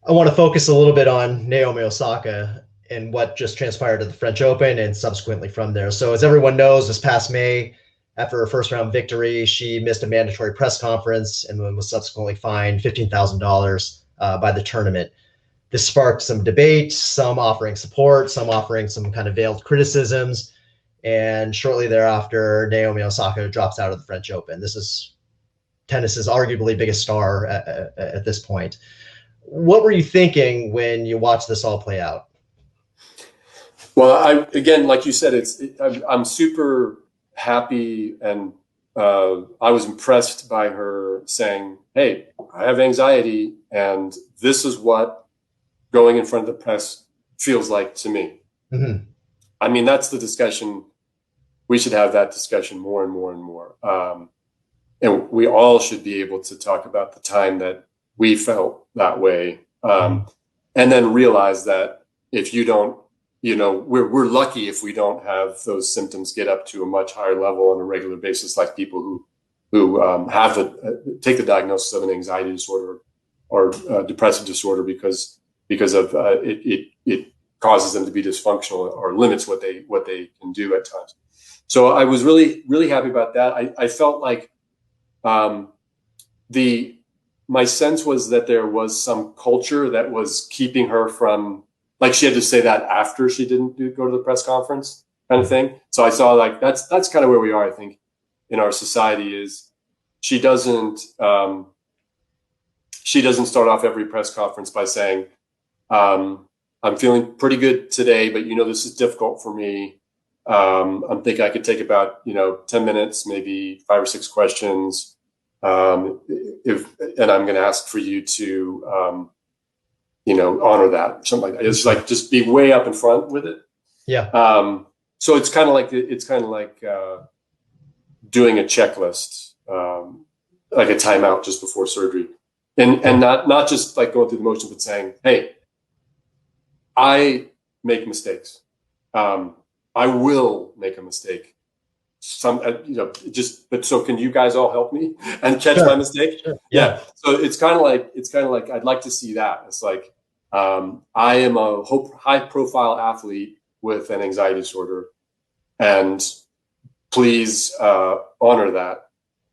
I want to focus a little bit on Naomi Osaka and what just transpired at the French Open and subsequently from there. So, as everyone knows, this past May, after her first round victory, she missed a mandatory press conference and then was subsequently fined $15,000 by the tournament. This sparked some debate, some offering support, some offering some kind of veiled criticisms. And shortly thereafter, Naomi Osaka drops out of the French Open. This is tennis's arguably biggest star at this point. What were you thinking when you watched this all play out? Well, again, like you said, I'm super happy, and I was impressed by her saying, "Hey, I have anxiety, and this is what going in front of the press feels like to me." Mm-hmm. I mean, that's the discussion. We should have that discussion more and more and more, and we all should be able to talk about the time that we felt that way, and then realize that if you don't, we're lucky if we don't have those symptoms get up to a much higher level on a regular basis, like people who have take the diagnosis of an anxiety disorder or depressive disorder because of it causes them to be dysfunctional or limits what they can do at times. So I was really happy about that. I felt like my sense was that there was some culture that was keeping her from, like, she had to say that after she didn't go to the press conference kind of thing. So I saw like that's kind of where we are, I think, in our society. Is she doesn't start off every press conference by saying, I'm feeling pretty good today, but this is difficult for me. I'm thinking I could take about 10 minutes, maybe 5 or 6 questions, and I'm going to ask for you to honor that, or something like that. It's like just be way up in front with it. Yeah. So it's kind of like doing a checklist, like a timeout just before surgery, and not just like going through the motions, but saying, "Hey, I make mistakes. I will make a mistake. But so can you guys all help me and catch my mistake?" Sure. Yeah. So it's kind of like I'd like to see that. It's like I am a high profile athlete with an anxiety disorder, and please honor that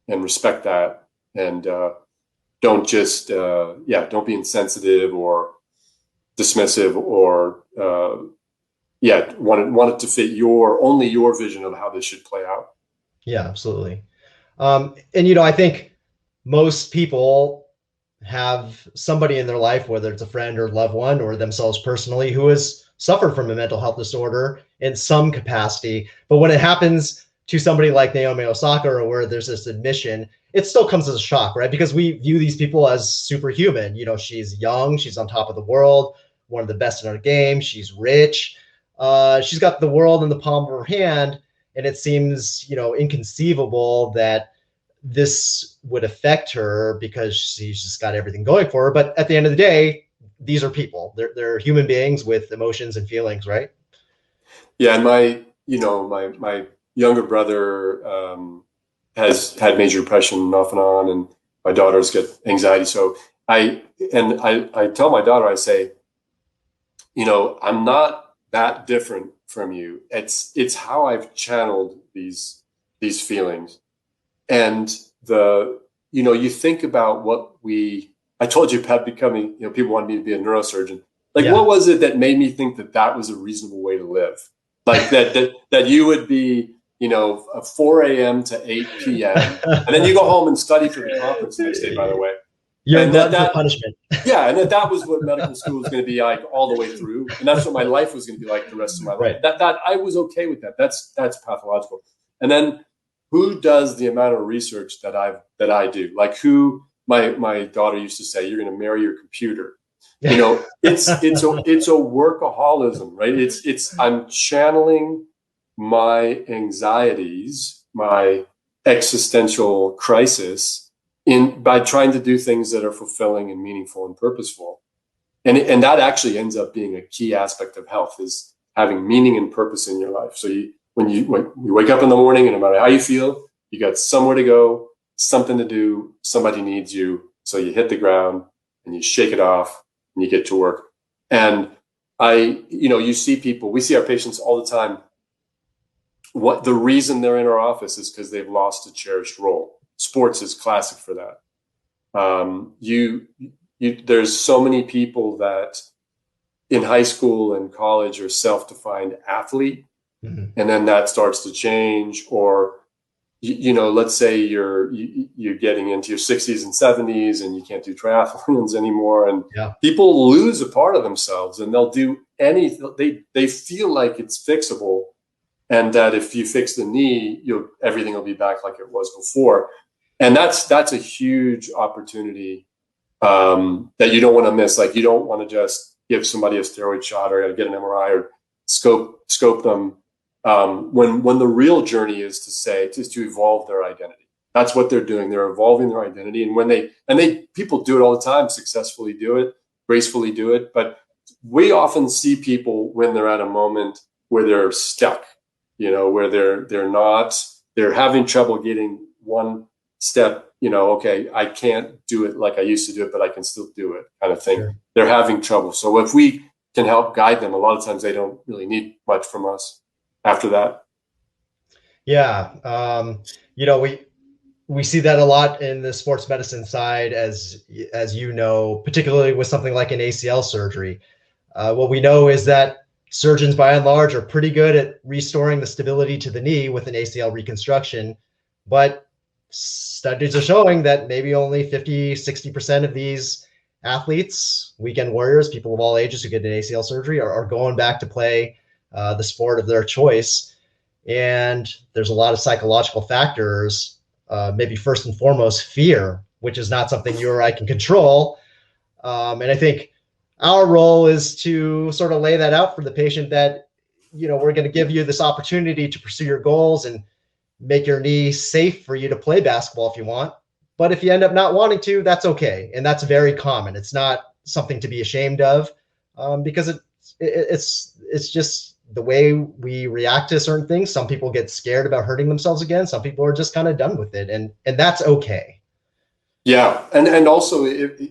and respect that, and don't just don't be insensitive or dismissive or want it to fit only your vision of how this should play out. Yeah, absolutely. And I think most people have somebody in their life, whether it's a friend or loved one or themselves personally, who has suffered from a mental health disorder in some capacity. But when it happens to somebody like Naomi Osaka, or where there's this admission, it still comes as a shock, right? Because we view these people as superhuman. She's young, she's on top of the world, one of the best in her game, she's rich. She's got the world in the palm of her hand, and it seems, inconceivable that this would affect her because she's just got everything going for her. But at the end of the day, these are people. They're human beings with emotions and feelings, right? Yeah, and my younger brother has had major depression off and on, and my daughters get anxiety. So I tell my daughter, I say, I'm not that different from you. It's how I've channeled these feelings. And you think about I told you about becoming, people wanted me to be a neurosurgeon. Like, What was it that made me think that was a reasonable way to live? Like that you would be, 4 a.m. to 8 p.m. and then you go home and study for the conference the next day, by the way. You're that punishment. Yeah, and that was what medical school was going to be like all the way through, and that's what my life was going to be like the rest of my life. Right. That I was okay with that. That's pathological. And then who does the amount of research that I do? Like, who my daughter used to say, "You're going to marry your computer." It's a workaholism, right? It's I'm channeling my anxieties, my existential crisis by trying to do things that are fulfilling and meaningful and purposeful. And that actually ends up being a key aspect of health, is having meaning and purpose in your life. So when you wake up in the morning, and no matter how you feel, you got somewhere to go, something to do, somebody needs you. So you hit the ground and you shake it off and you get to work. And you see people, we see our patients all the time. What the reason they're in our office is because they've lost a cherished role. Sports is classic for that. There's so many people that in high school and college are self-defined athlete, and then that starts to change. Or let's say you're getting into your 60s and 70s and you can't do triathlons anymore, and people lose a part of themselves, and they'll do anything. They feel like it's fixable, and that if you fix the knee, everything will be back like it was before. And that's a huge opportunity that you don't want to miss. Like, you don't want to just give somebody a steroid shot or get an MRI or scope them. When the real journey is to evolve their identity. That's what they're doing. They're evolving their identity. And people do it all the time, successfully do it, gracefully do it. But we often see people when they're at a moment where they're stuck, where they're having trouble getting one step, okay, I can't do it like I used to do it, but I can still do it, kind of thing. Sure. They're having trouble. So if we can help guide them, a lot of times they don't really need much from us after that. Yeah. We see that a lot in the sports medicine side, as particularly with something like an ACL surgery. What we know is that surgeons, by and large, are pretty good at restoring the stability to the knee with an ACL reconstruction, but studies are showing that maybe only 50-60% of these athletes, weekend warriors, people of all ages who get an ACL surgery, are going back to play the sport of their choice. And there's a lot of psychological factors, maybe first and foremost fear, which is not something you or I can control. And I think our role is to sort of lay that out for the patient, that we're going to give you this opportunity to pursue your goals and make your knee safe for you to play basketball if you want. But if you end up not wanting to, that's okay. And that's very common. It's not something to be ashamed of, because it's just the way we react to certain things. Some people get scared about hurting themselves again. Some people are just kind of done with it, and that's okay. Yeah. And also, if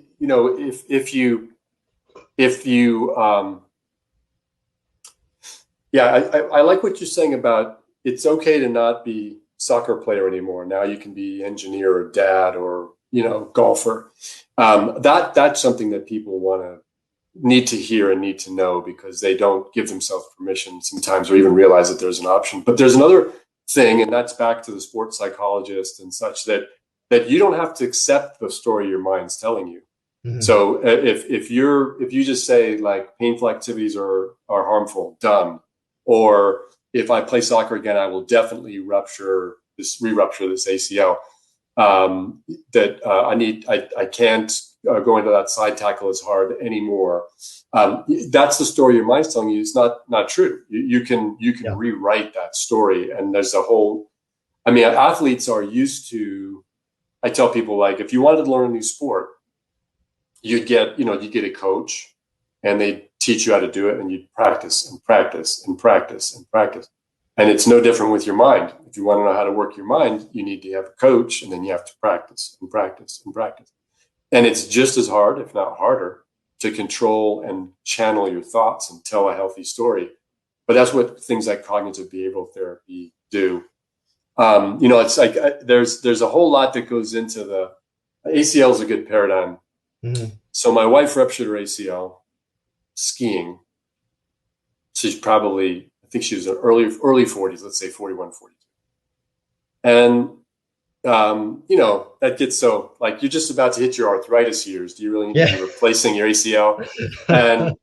I like what you're saying about, it's okay to not be soccer player anymore. Now you can be engineer or dad or, golfer. That's something that people need to hear and need to know, because they don't give themselves permission sometimes, or even realize that there's an option. But there's another thing, and that's back to the sports psychologist and such, that you don't have to accept the story your mind's telling you. Mm-hmm. So if you just say, like, painful activities are harmful, done, or if I play soccer again, I will definitely re-rupture this ACL. I can't go into that side tackle as hard anymore. That's the story your mind's telling you. It's not true. You can rewrite that story. And there's athletes are used to, I tell people, like, if you wanted to learn a new sport, you'd get a coach, and they teach you how to do it, and you practice and practice and practice and practice. And it's no different with your mind. If you want to know how to work your mind, you need to have a coach, and then you have to practice and practice and practice. And it's just as hard, if not harder, to control and channel your thoughts and tell a healthy story. But that's what things like cognitive behavioral therapy do. It's like there's a whole lot that goes into the ACL is a good paradigm. Mm-hmm. So my wife ruptured her ACL skiing. She's probably, I think she was in early 40s, let's say 41, 42. And, that gets so, like, you're just about to hit your arthritis years. Do you really need to be replacing your ACL? And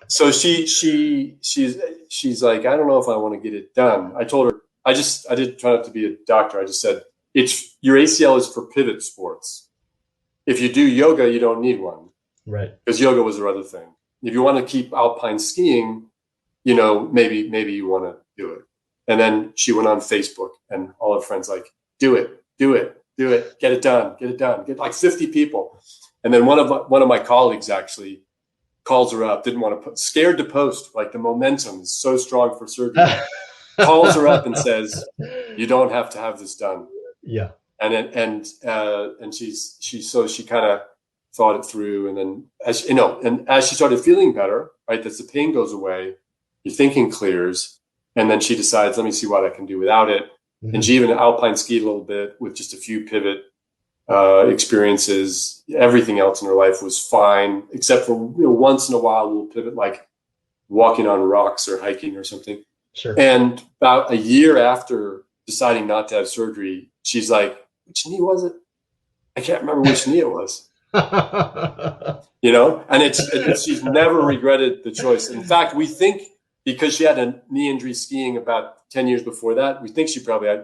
so she's like, I don't know if I want to get it done. I told her, I didn't try not to be a doctor. I just said, your ACL is for pivot sports. If you do yoga, you don't need one. Right. Because yoga was her other thing. If you want to keep alpine skiing, maybe you want to do it. And then she went on Facebook, and all her friends like, do it, get it done, get like 50 people. And then one of my colleagues actually calls her up, scared to post, like the momentum is so strong for surgery, calls her up and says, you don't have to have this done. Yeah. And she kind of thought it through. And then as you know, and as she started feeling better, right, as the pain goes away, your thinking clears. And then she decides, let me see what I can do without it. Mm-hmm. And she even alpine skied a little bit with just a few pivot experiences. Everything else in her life was fine, except for once in a while we'll pivot, like walking on rocks or hiking or something. Sure. And about a year after deciding not to have surgery, she's like, which knee was it? I can't remember which knee it was. And she's never regretted the choice. In fact, we think because she had a knee injury skiing about 10 years before that, we think she probably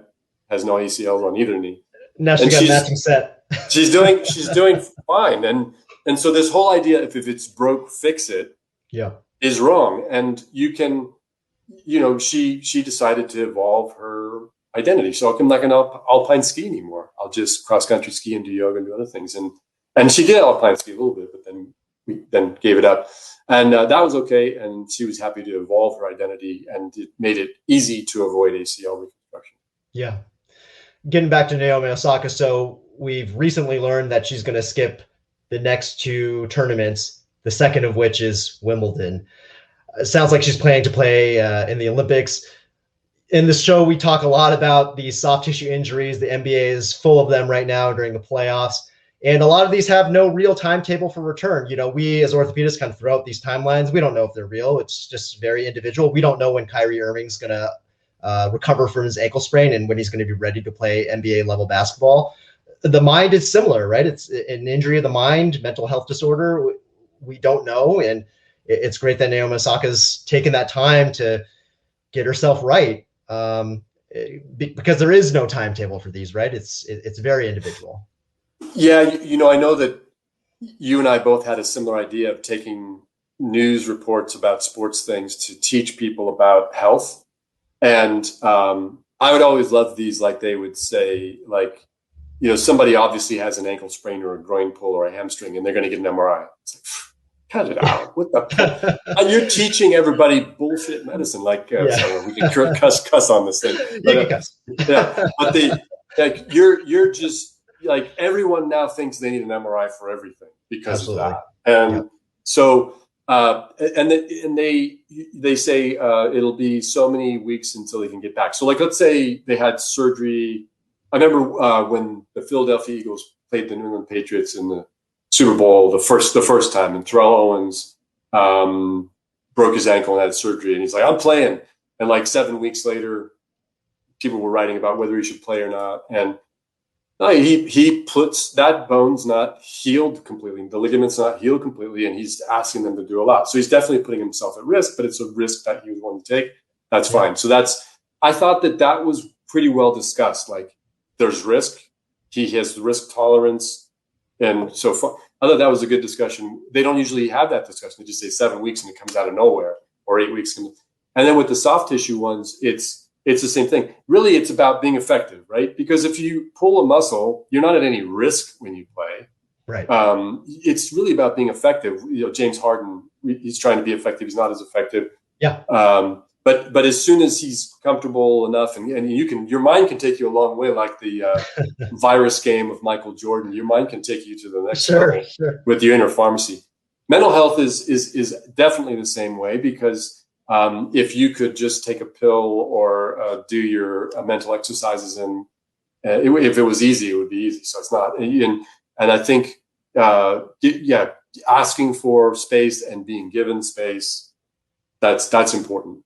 has no ACLs on either knee. Now she got a matching set. she's doing fine. And so this whole idea, if it's broke, fix it, is wrong. And you can, she decided to evolve her identity. So I'm not going to alpine ski anymore. I'll just cross country ski and do yoga and do other things. And she did alpine ski a little bit, but then we gave it up. And that was okay. And she was happy to evolve her identity, and it made it easy to avoid ACL reconstruction. Yeah. Getting back to Naomi Osaka. So we've recently learned that she's going to skip the next 2 tournaments, the second of which is Wimbledon. It sounds like she's planning to play in the Olympics. In the show, we talk a lot about these soft tissue injuries. The NBA is full of them right now during the playoffs. And a lot of these have no real timetable for return. We as orthopedists kind of throw out these timelines. We don't know if they're real. It's just very individual. We don't know when Kyrie Irving's going to recover from his ankle sprain and when he's going to be ready to play NBA level basketball. The mind is similar, right? It's an injury of the mind, mental health disorder. We don't know. And it's great that Naomi Osaka's taken that time to get herself right. Because there is no timetable for these, right? It's very individual. Yeah, I know that you and I both had a similar idea of taking news reports about sports things to teach people about health. And I would always love these, like they would say, like, somebody obviously has an ankle sprain or a groin pull or a hamstring, and they're going to get an MRI. It's like, cut it out. What the? You're teaching everybody bullshit medicine. Like, sorry, we can cuss on this thing. But, but you're just like, everyone now thinks they need an MRI for everything because of that. And so, and they say it'll be so many weeks until they can get back. So, like, let's say they had surgery. I remember when the Philadelphia Eagles played the New England Patriots in the Super Bowl the first time, and Terrell Owens broke his ankle and had surgery, and he's like, I'm playing. And like 7 weeks later, people were writing about whether he should play or not. And he puts that bone's not healed completely, the ligament's not healed completely, and he's asking them to do a lot. So he's definitely putting himself at risk, but it's a risk that he was willing to take. That's fine. So I thought that was pretty well discussed. Like, there's risk. He has risk tolerance. And so far, I thought that was a good discussion. They don't usually have that discussion. They just say 7 weeks and it comes out of nowhere, or 8 weeks. And then with the soft tissue ones, it's the same thing. Really, it's about being effective, right? Because if you pull a muscle, you're not at any risk when you play. Right. It's really about being effective. James Harden, he's trying to be effective. He's not as effective. Yeah. But as soon as he's comfortable enough, and your mind can take you a long way, like the virus game of Michael Jordan. Your mind can take you to the next level with your inner pharmacy. Mental health is definitely the same way, because if you could just take a pill or do your mental exercises, and if it was easy, it would be easy. So it's not. And I think, asking for space and being given space, that's important.